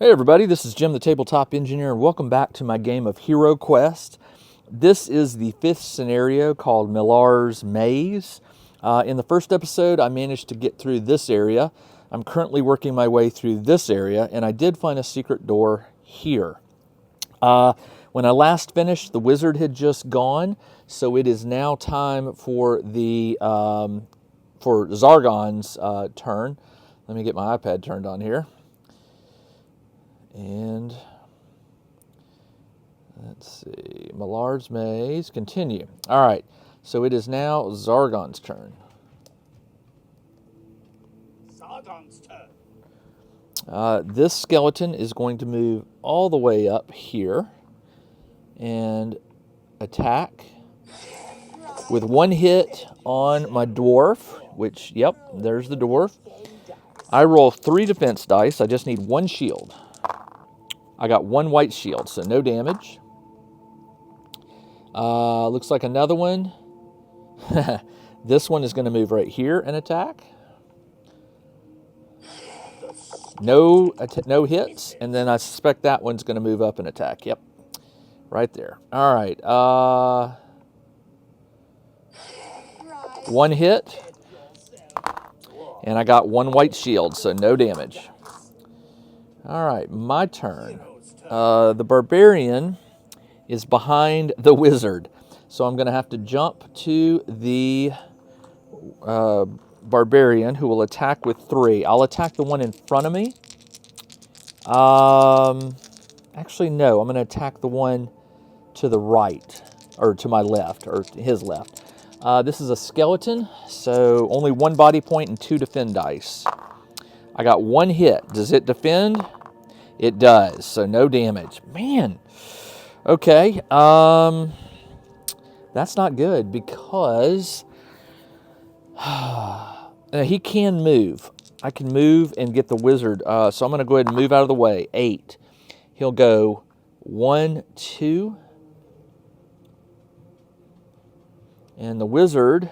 Hey everybody, this is Jim the Tabletop Engineer and welcome back to my game of HeroQuest. This is the fifth scenario called Milar's Maze. In the first episode I managed to get through this area. I'm currently working my way through this area and I did find a secret door here. When I last finished, the wizard had just gone, so it is now time for the for Zargon's turn. Let me get my iPad turned on here. And let's see, Milar's Maze, continue. All right, so it is now Zargon's turn. Zargon's turn. This skeleton is going to move all the way up here and attack with one hit on my dwarf, which, yep, there's the dwarf. I roll 3 defense dice. I just need 1 shield. I got 1 white shield, so no damage. Looks like another one. This one is going to move right here and attack. No hits, and then I suspect that one's going to move up and attack. Yep, right there. All right. 1 hit, and I got 1 white shield, so no damage. All right, my turn. The barbarian is behind the wizard, so I'm going to have to jump to the barbarian, who will attack with 3. I'll attack the one in front of me. Actually, no, I'm going to attack the one to the right, or to my left, or his left. This is a skeleton, so only 1 body point and 2 defend dice. I got 1 hit. Does it defend? It does, so no damage. Man, okay. That's not good because he can move. I can move and get the wizard. So I'm going to go ahead and move out of the way. 8. He'll go 1, 2. And the wizard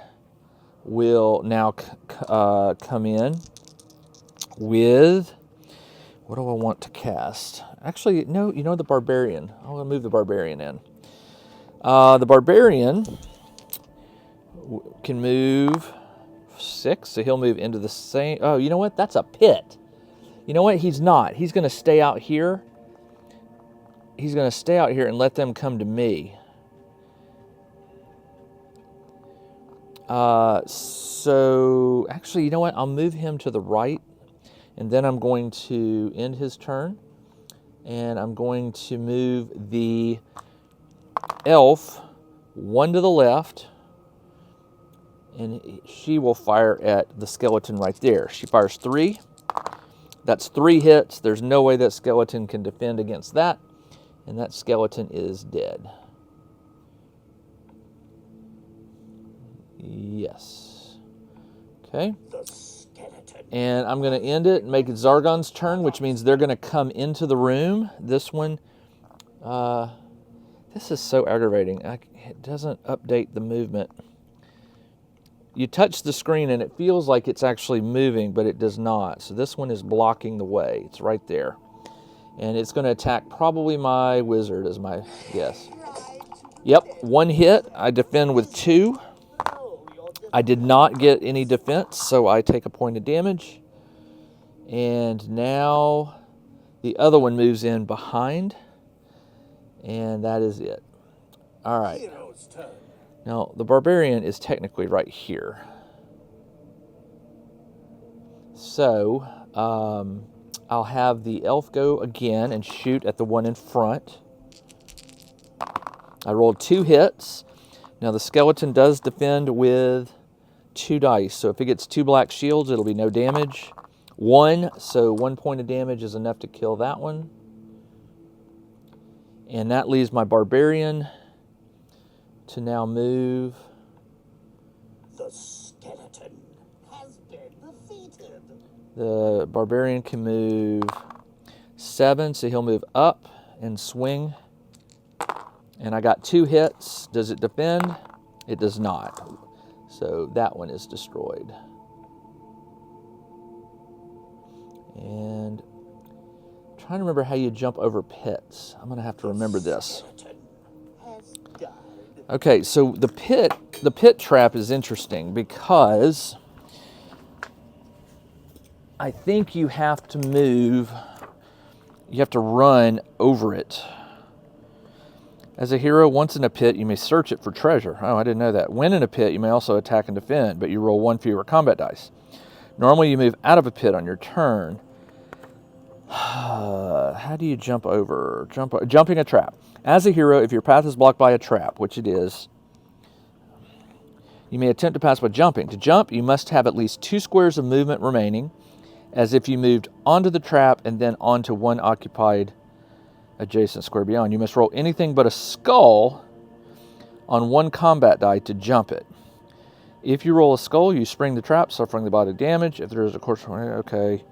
will now come in with... What do I want to cast? Actually, no, the barbarian. I'm going to move the barbarian in. The barbarian can move 6, so he'll move into the same... Oh, you know what? That's a pit. You know what? He's not. He's going to stay out here. He's going to stay out here and let them come to me. So, actually, you know what? I'll move him to the right. And then I'm going to end his turn, and I'm going to move the elf 1 to the left, and she will fire at the skeleton right there. She fires 3. That's 3 hits. There's no way that skeleton can defend against that, and that skeleton is dead. Yes. Okay. And I'm going to end it and make it Zargon's turn, which means they're going to come into the room. This one, this is so aggravating. It doesn't update the movement. You touch the screen and it feels like it's actually moving, but it does not. So this one is blocking the way. It's right there. And it's going to attack probably my wizard, is my guess. Yep, 1 hit. I defend with 2. I did not get any defense, so I take a point of damage. And now the other one moves in behind. And that is it. All right. Now, the barbarian is technically right here. So, I'll have the elf go again and shoot at the one in front. I rolled 2 hits. Now, the skeleton does defend with 2 dice, so if it gets 2 black shields, it'll be no damage. 1, so 1 point of damage is enough to kill that one. And that leaves my barbarian to now move. The skeleton has been defeated. The barbarian can move 7, so he'll move up and swing. And I got 2 hits. Does it defend? It does not. So that one is destroyed. And trying to remember how you jump over pits. I'm going to have to remember this. Okay, so the pit trap is interesting because I think you have to move, you have to run over it. As a hero, once in a pit, you may search it for treasure. Oh, I didn't know that. When in a pit, you may also attack and defend, but you roll 1 fewer combat dice. Normally, you move out of a pit on your turn. How do you jump over? Jumping a trap. As a hero, if your path is blocked by a trap, which it is, you may attempt to pass by jumping. To jump, you must have at least 2 squares of movement remaining, as if you moved onto the trap and then onto one occupied adjacent square beyond. You must roll anything but a skull on 1 combat die to jump it. If you roll a skull, you spring the trap, suffering the body damage. If there is a course, okay.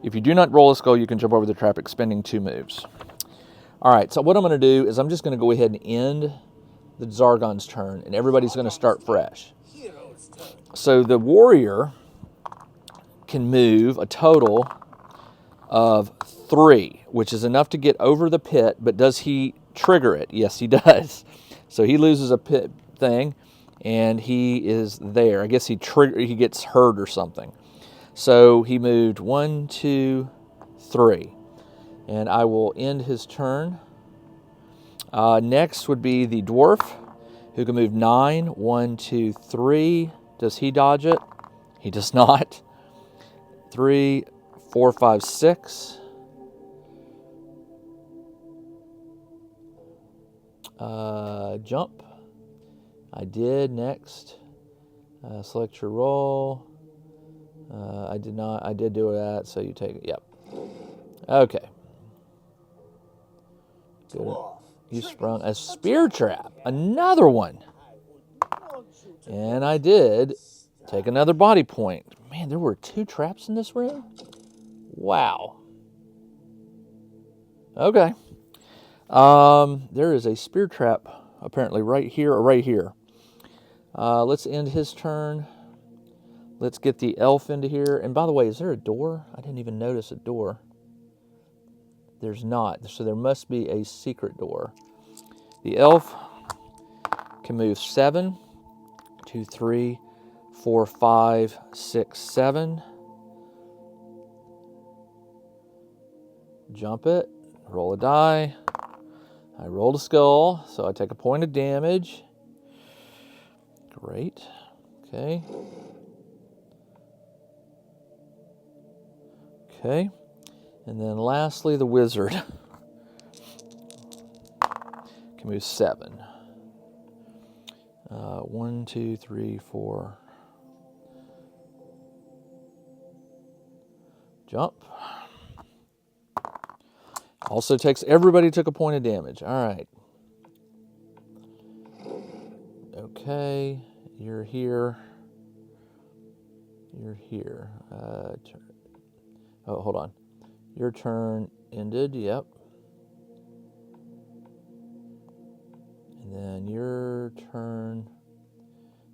If you do not roll a skull, you can jump over the trap, expending 2 moves. All right, so what I'm going to do is I'm just going to go ahead and end the Zargon's turn, and everybody's going to start fresh. So the warrior can move a total of 3, which is enough to get over the pit, but does he trigger it? Yes, he does. So he loses a pit thing, and he is there. I guess he gets hurt or something. So he moved 1, 2, 3. And I will end his turn. Next would be the dwarf, who can move 9, 1, 2, 3. Does he dodge it? He does not. 3, 4, 5, 6. Jump. I did. Next. Select your roll. I did not. I did do that, so you take it. Yep. Okay. Good. You sprung a spear trap. Another one. And I did take another body point. Man, there were 2 traps in this room? Wow. Okay. There is a spear trap apparently right here or right here. Let's end his turn. Let's get the elf into here. And by the way, is there a door? I didn't even notice a door. There's not. So there must be a secret door. The elf can move 7, 2, 3, 4, 5, 6, 7. Jump it. Roll a die. I rolled a skull, so I take a point of damage. Great. Okay. Okay. And then lastly, the wizard can move 7. 1, 2, 3, 4. Jump. Also takes, everybody took a point of damage. All right. Okay, you're here. You're here. Oh, hold on. Your turn ended, yep. And then your turn,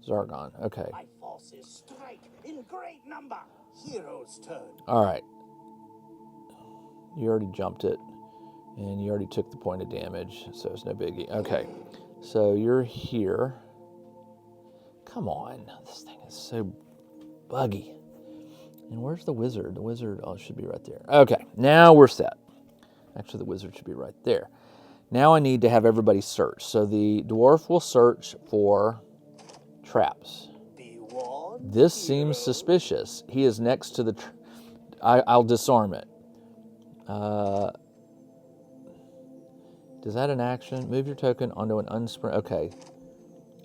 Zargon, okay. My forces strike in great number. Hero's turn. All right. You already jumped it, and you already took the point of damage, so it's no biggie. Okay, so you're here. Come on, this thing is so buggy. And where's the wizard? The wizard, oh, should be right there. Okay, now we're set. Actually, the wizard should be right there. Now I need to have everybody search. So the dwarf will search for traps. This seems suspicious. He is next to the... I'll disarm it. Does that an action? Move your token onto an unspring... Okay.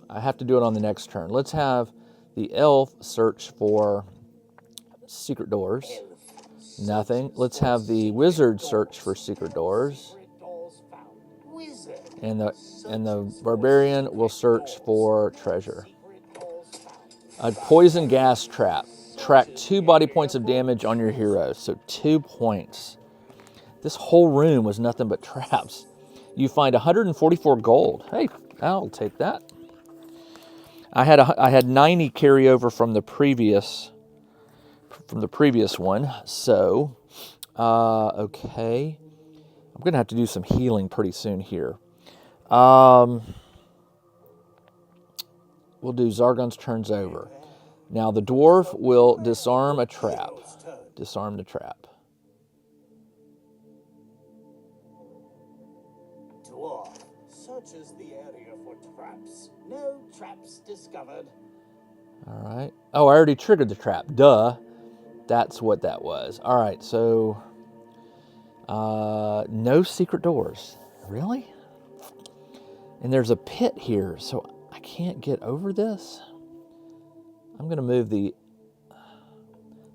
I have to do it on the next turn. Let's have the elf search for secret doors. Nothing. Let's have the wizard search for secret doors. And the barbarian will search for treasure. A poison gas trap. Track 2 body points of damage on your hero. So 2 points. This whole room was nothing but traps. You find 144 gold. Hey, I'll take that. I had 90 carry over from the previous one. So Okay. I'm going to have to do some healing pretty soon here. We'll do Zargon's turns over. Now the dwarf will disarm a trap. Disarm the trap. Dwarf searches the area for traps. No traps discovered. All right. Oh, I already triggered the trap. Duh. That's what that was. All right, so no secret doors. Really? And there's a pit here, so I can't get over this. I'm going to move the...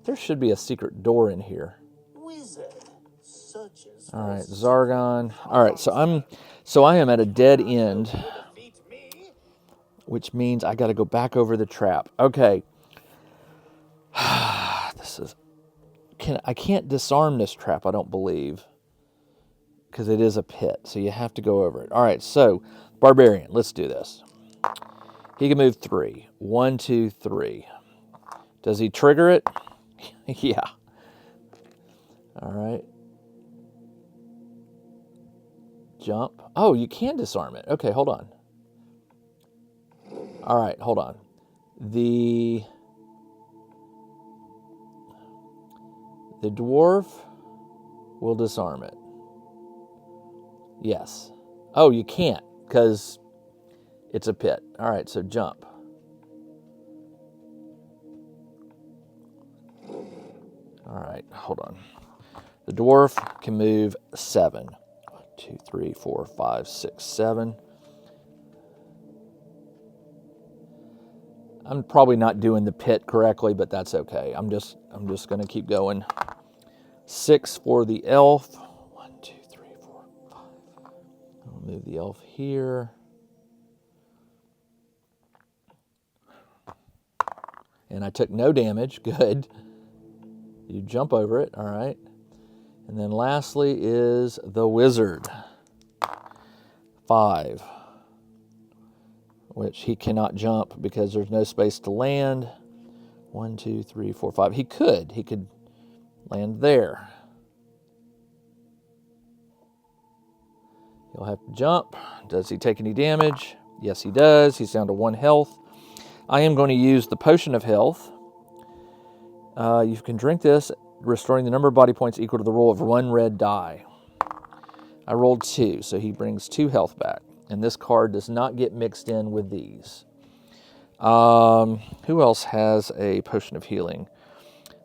There should be a secret door in here. Wizard searches. All right, Zargon. All right, so I am at a dead end, Defeat me. which means I got to go back over the trap. Okay. This is... I can't disarm this trap, I don't believe, because it is a pit, so you have to go over it. All right, so Barbarian, let's do this. He can move 3. 1, 2, 3. Does he trigger it? Yeah. All right. Jump. Oh, you can disarm it. Okay, hold on. All right, hold on. The dwarf will disarm it. Yes. Oh, you can't because it's a pit. All right, so jump. All right, hold on. The dwarf can move 7. 1, 2, 3, 4, 5, 6, 7. I'm probably not doing the pit correctly, but that's okay. I'm just going to keep going. 6 for the elf. 1, 2, 3, 4, 5. I'll move the elf here. And I took no damage. Good. You jump over it. All right. And then lastly is the wizard. 5. Which he cannot jump because there's no space to land. 1, 2, 3, 4, 5. He could land there. He'll have to jump. Does he take any damage? Yes, he does. He's down to 1 health. I am going to use the potion of health. You can drink this, restoring the number of body points equal to the roll of 1 red die. I rolled 2, so he brings 2 health back. And this card does not get mixed in with these. Who else has a potion of healing?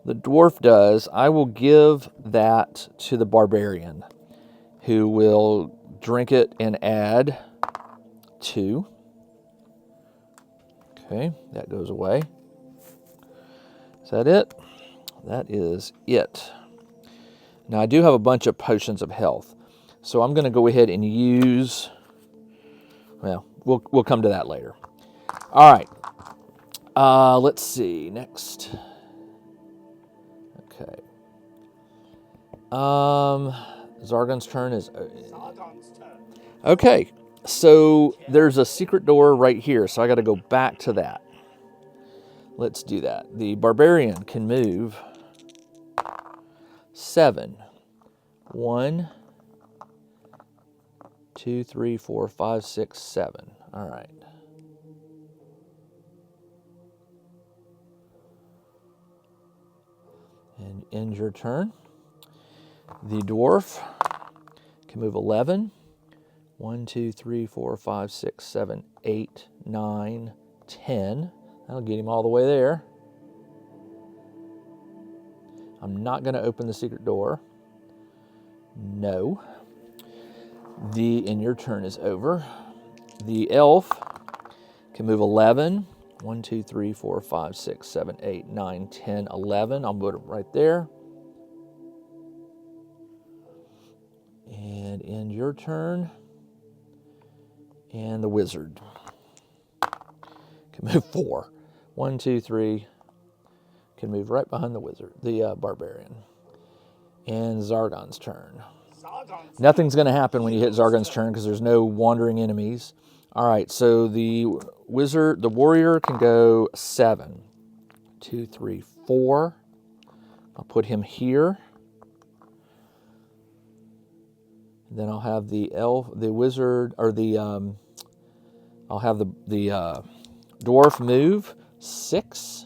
The dwarf does. I will give that to the barbarian, who will drink it and add 2. Okay, that goes away. Is that it? That is it. Now I do have a bunch of potions of health, so I'm going to go ahead and use... Well, we'll come to that later. All right. Let's see. Next. Okay. Zargon's turn is... Zargon's turn. Okay. So there's a secret door right here, so I got to go back to that. Let's do that. The barbarian can move 7. 1, 2, 3, 4, 5, 6, 7. All right. And end your turn. The dwarf can move 11. 1, 2, 3, 4, 5, 6, 7, 8, 9, 10. That'll get him all the way there. I'm not going to open the secret door. No. And your turn is over. The elf can move 11. 1, 2, 3, 4, 5, 6, 7, 8, 9, 10, 11. I'll put it right there. And end your turn. And the wizard can move 4. 1, 2, 3. Can move right behind the wizard, the barbarian. And Zargon's turn. Nothing's going to happen when you hit Zargon's turn because there's no wandering enemies. All right, so the wizard, the warrior can go 7. 2, 3, 4. I'll put him here. Then I'll have the elf, the wizard, or the I'll have the dwarf move 6.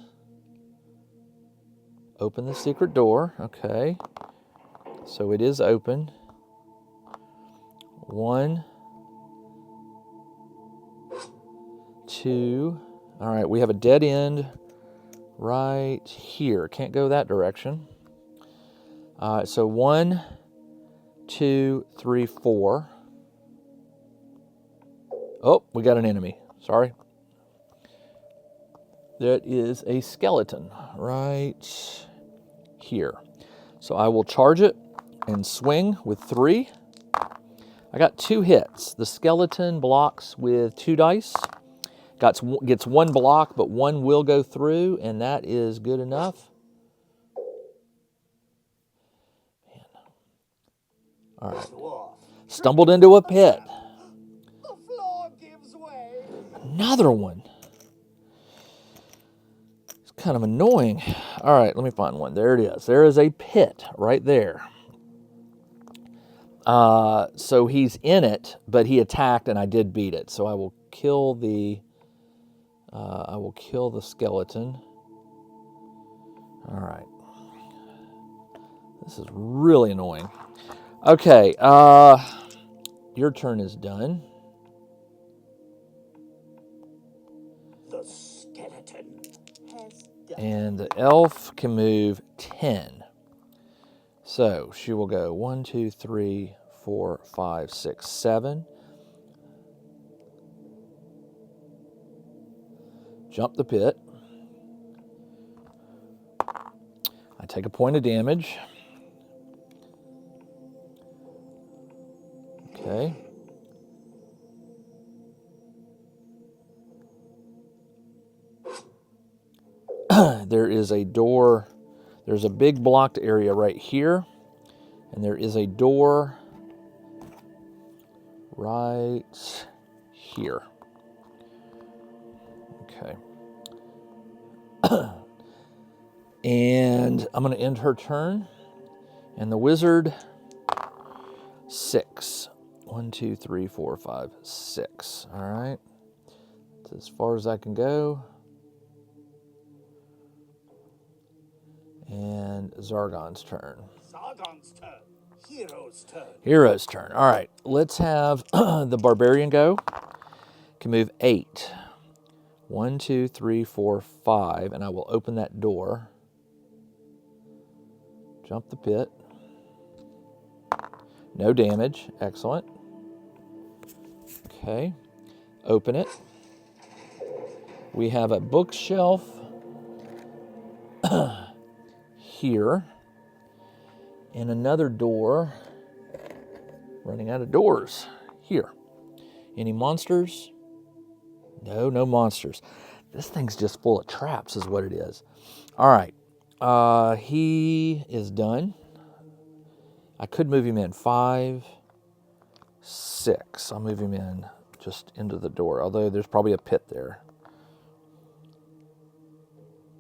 Open the secret door. Okay. So it is open. 1, 2. All right, we have a dead end right here. Can't go that direction. So 1, 2, 3, 4. Oh, we got an enemy. Sorry. That is a skeleton right here. So I will charge it and swing with 3. I got 2 hits. The skeleton blocks with 2 dice. Gets 1 block, but 1 will go through, and that is good enough. Man. All right. Stumbled into a pit. The floor gives way. Another one. It's kind of annoying. All right, let me find one. There it is. There is a pit right there. So he's in it, but he attacked, and I did beat it. So I will kill the skeleton. All right. This is really annoying. Okay, your turn is done. The skeleton has died. And the elf can move 10. So she will go 1, 2, 3, 4, 5, 6, 7. Jump the pit. I take a point of damage. Okay. There is a door. There's a big blocked area right here. And there is a door right here. Okay. And I'm going to end her turn. And the wizard, 6. 1, 2, 3, 4, 5, 6. All right. That's as far as I can go. And Zargon's turn. Sargon's turn. Hero's turn. Hero's turn. All right. Let's have the barbarian go. Can move 8. 1, 2, 3, 4, 5. And I will open that door. Jump the pit. No damage. Excellent. Okay. Open it. We have a bookshelf here. And another door. Running out of doors. Here. Any monsters? No, no monsters. This thing's just full of traps is what it is. All right. He is done. I could move him in 5, 6. I'll move him in just into the door, although there's probably a pit there.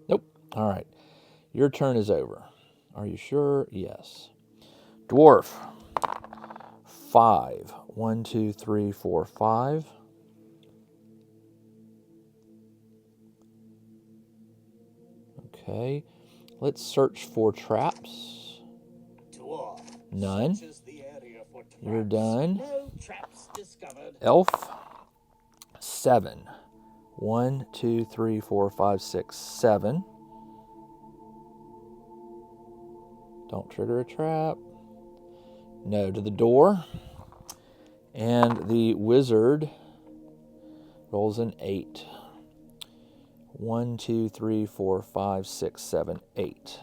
Nope. All right. Your turn is over. Are you sure? Yes. Dwarf. 5. 1, 2, 3, 4, 5. Okay. Let's search for traps. Dwarf. None. Searches the area for traps. You're done. No traps discovered. Elf. 7. 1, 2, 3, 4, 5, 6, 7. Don't trigger a trap. No to the door. And the wizard rolls an 8. 1, 2, 3, 4, 5, 6, 7, 8.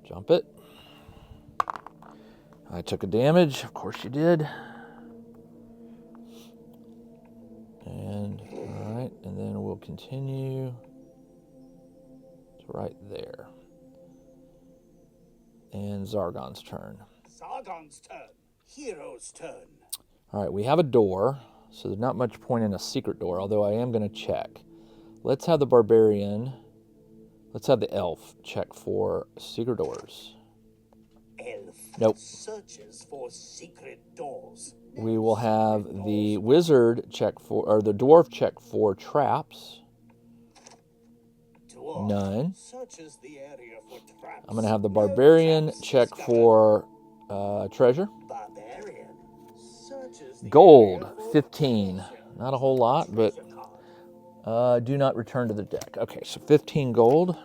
Jump it. I took a damage. Of course you did. And, all right, and then we'll continue to right there. And Zargon's turn. Sargon's turn. Hero's turn. All right, we have a door, so there's not much point in a secret door, although I am going to check. Let's have the barbarian, let's have the elf check for secret doors. Nope. Searches for secret doors. We will have the wizard check for, or the dwarf check for traps. Dwarf None. searches the area for traps. I'm going to have the No barbarian traps check discovered. for treasure. Barbarian searches the Gold, area for 15. treasure. Not a whole lot, but Treasure card. do not return to the deck. Okay, so 15 gold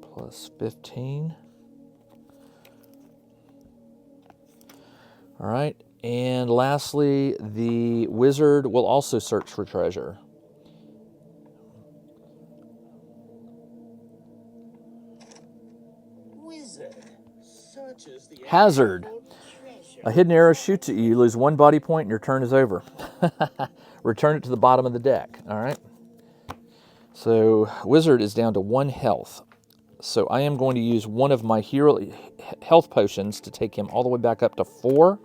plus 15. All right, and lastly, the wizard will also search for treasure. Wizard searches the area Hazard. for treasure. A hidden arrow shoots at you. You lose 1 body point and your turn is over. Return it to the bottom of the deck. All right. So wizard is down to 1 health. So I am going to use one of my hero health potions to take him all the way back up to 4.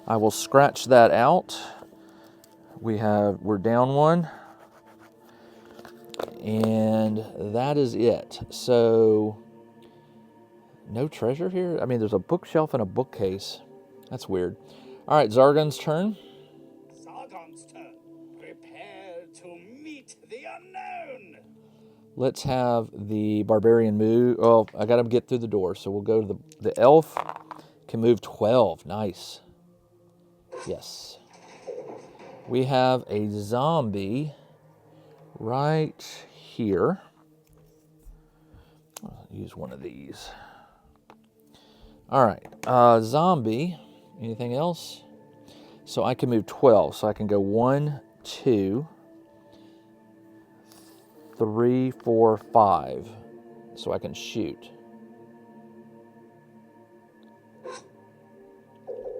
I will scratch that out. We're down 1. And that is it. So no treasure here? I mean, there's a bookshelf and a bookcase. That's weird. All right, Zargon's turn. Sargon's turn. Prepare to meet the unknown. Let's have the barbarian move. Oh, I got to get through the door. So we'll go to the elf. Can move 12. Nice. Yes. We have a zombie right here. I'll use one of these. All right. Zombie. Anything else? So I can move 12. So I can go 1, 2, 3, 4, 5. So I can shoot.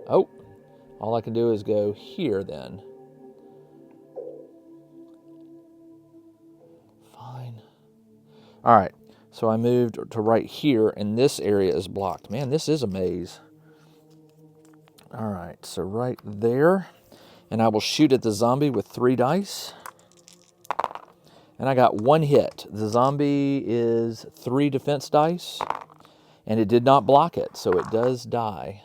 Oh, all I can do is go here then. Fine. All right, so I moved to right here, and this area is blocked. Man, this is a maze. All right, so right there, and I will shoot at the zombie with 3 dice. And I got 1 hit. The zombie is 3 defense dice, and it did not block it, so it does die.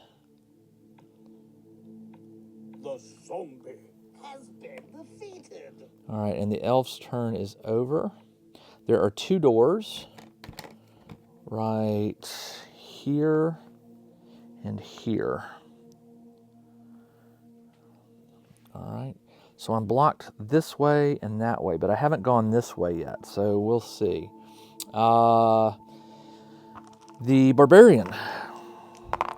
The zombie has been defeated. All right, and the elf's turn is over. There are 2 doors right here and here. All right, so I'm blocked this way and that way, but I haven't gone this way yet, so we'll see. The barbarian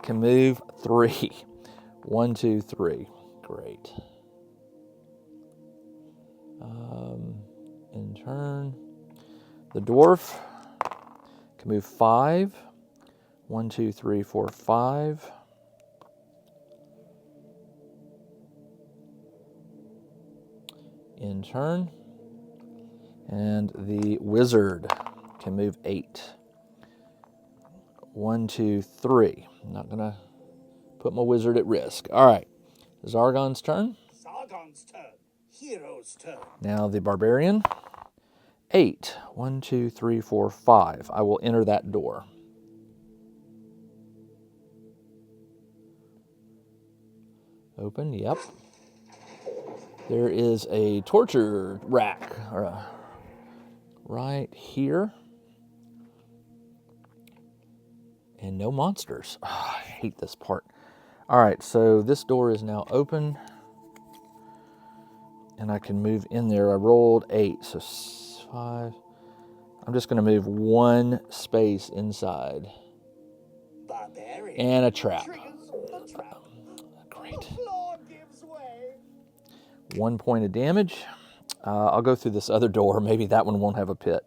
can move 3. 1, 2, 3. Great. In turn, the dwarf can move 5. 1, 2, 3, 4, 5. In turn, and the wizard can move 8. 1, 2, 3. I'm not gonna put my wizard at risk. All right, Zargon's turn. Sargon's turn. Hero's turn. Now the barbarian. 8. 1, 2, 3, 4, 5. I will enter that door. Open, yep. There is a torture rack right here. And no monsters. Oh, I hate this part. All right, so this door is now open. And I can move in there. I rolled 8, so 5. I'm just going to move 1 space inside. Barbarian. And a trap. Triggers the trap. Great. The floor gives way. 1 point of damage. I'll go through this other door. Maybe that one won't have a pit.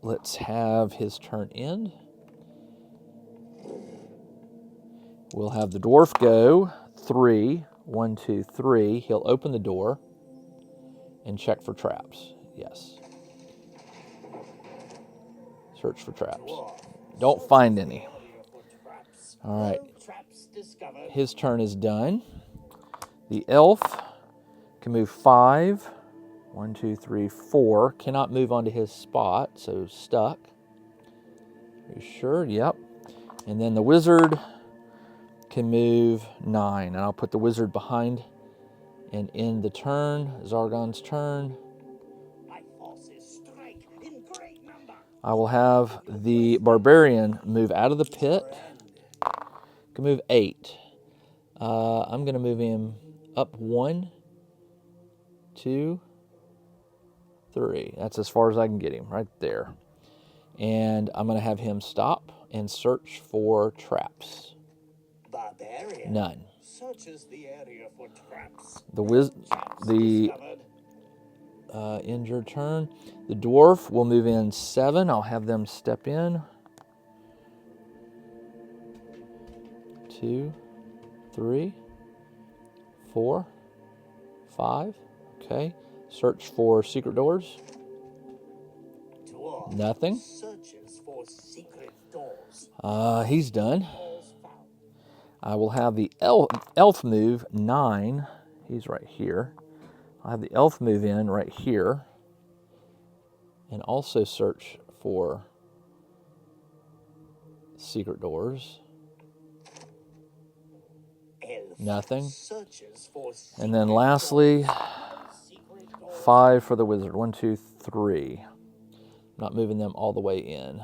Let's have his turn end. We'll have the dwarf go 3. 1, 2, 3. He'll open the door and check for traps. Yes. Search for traps. Don't find any. All right. No traps discovered. His turn is done. The elf can move 5. 1, 2, 3, 4. Cannot move onto his spot, so stuck. Are you sure? Yep. And then the wizard can move 9. And I'll put the wizard behind and end the turn, Zargon's turn. My forces strike in great number. I will have the barbarian move out of the pit. Can move 8. I'm going to move him up 1, 2, 3. That's as far as I can get him, right there. And I'm going to have him stop and search for traps. Barbarian. None. Searches the area for traps. The end your turn. The dwarf will move in 7. I'll have them step in. 2, 3, 4, 5. Okay. Search for secret doors. Dwarf Nothing. searches for secret doors. He's done. Doors found. I will have the elf move 9. He's right here. I'll have the elf move in right here. And also search for secret doors. Elf Nothing. searches for And then secret lastly, doors. Secret doors. 5 for the wizard. 1, 2, 3. Not moving them all the way in.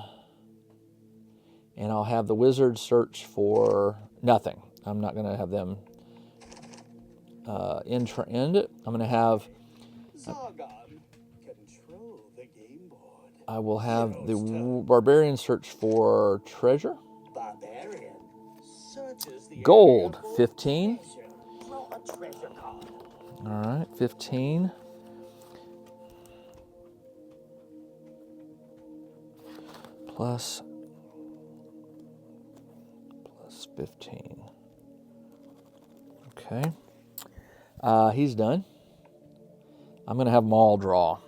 And I'll have the wizard search for nothing. I'm not going to have them end it. I'm going to have... Zargon, control the game board. I will have the barbarian search for treasure. Barbarian searches the Gold, area for 15. treasure. Draw a treasure card. All right, 15. Plus 15. Okay. He's done. I'm going to have them all draw.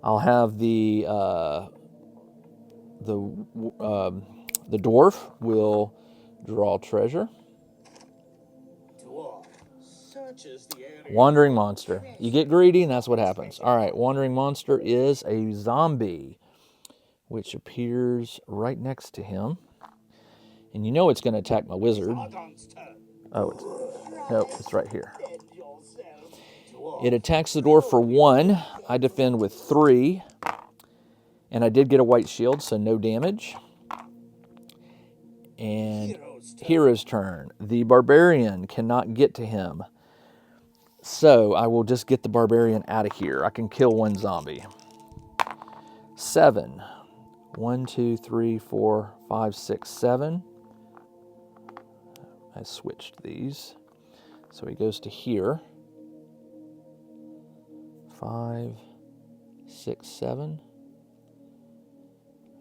I'll have the dwarf will draw treasure. Dwarf searches the area. Wandering monster. You get greedy and that's what happens. All right, wandering monster is a zombie, which appears right next to him. And you know it's going to attack my wizard. Zargon's turn. No, it's right here. Defend yourself. Dwarf It attacks the dwarf for 1. I defend with 3. And I did get a white shield, so no damage. And hero's turn. The barbarian cannot get to him. So I will just get the barbarian out of here. I can kill 1 zombie. 7. 1, 2, 3, 4, 5, 6, 7. I switched these. So he goes to here. 5, 6, 7.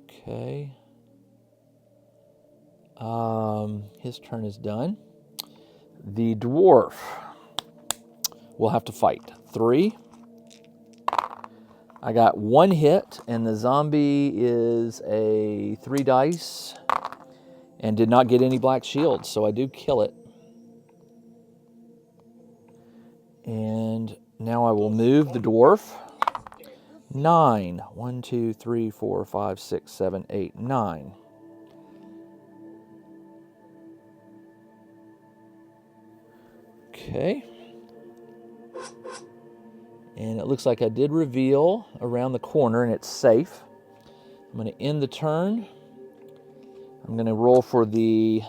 Okay. His turn is done. The dwarf will have to fight. 3. I got 1 hit, and the zombie is a 3 dice and did not get any black shields, so I do kill it. And now I will move the dwarf. 9. 1, 2, 3, 4, 5, 6, 7, 8, 9. Okay. And it looks like I did reveal around the corner, and it's safe. I'm going to end the turn. I'm going to roll for the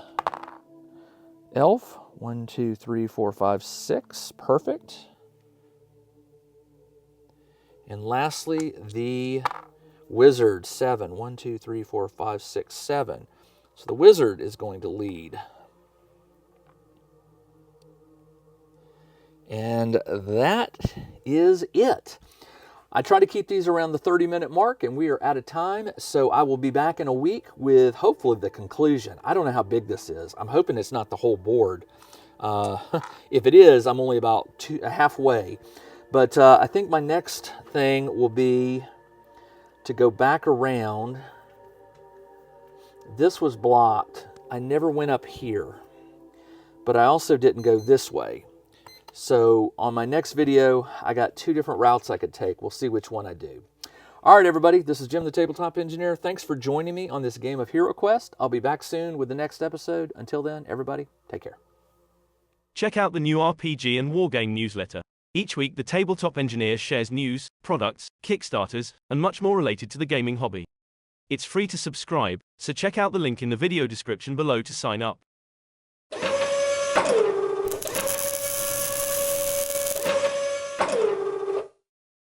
elf. 1, 2, 3, 4, 5, 6. Perfect. And lastly, the wizard. 7. 1, 2, 3, 4, 5, 6, 7. So the wizard is going to lead. And that is it. I try to keep these around the 30-minute mark, and we are out of time. So I will be back in a week with hopefully the conclusion. I don't know how big this is. I'm hoping it's not the whole board. If it is, I'm only about halfway. But I think my next thing will be to go back around. This was blocked. I never went up here. But I also didn't go this way. So on my next video, I got 2 different routes I could take. We'll see which one I do. All right, everybody, this is Jim the Tabletop Engineer. Thanks for joining me on this game of HeroQuest. I'll be back soon with the next episode. Until then, everybody, take care. Check out the new RPG and Wargame newsletter. Each week, the Tabletop Engineer shares news, products, Kickstarters, and much more related to the gaming hobby. It's free to subscribe, so check out the link in the video description below to sign up.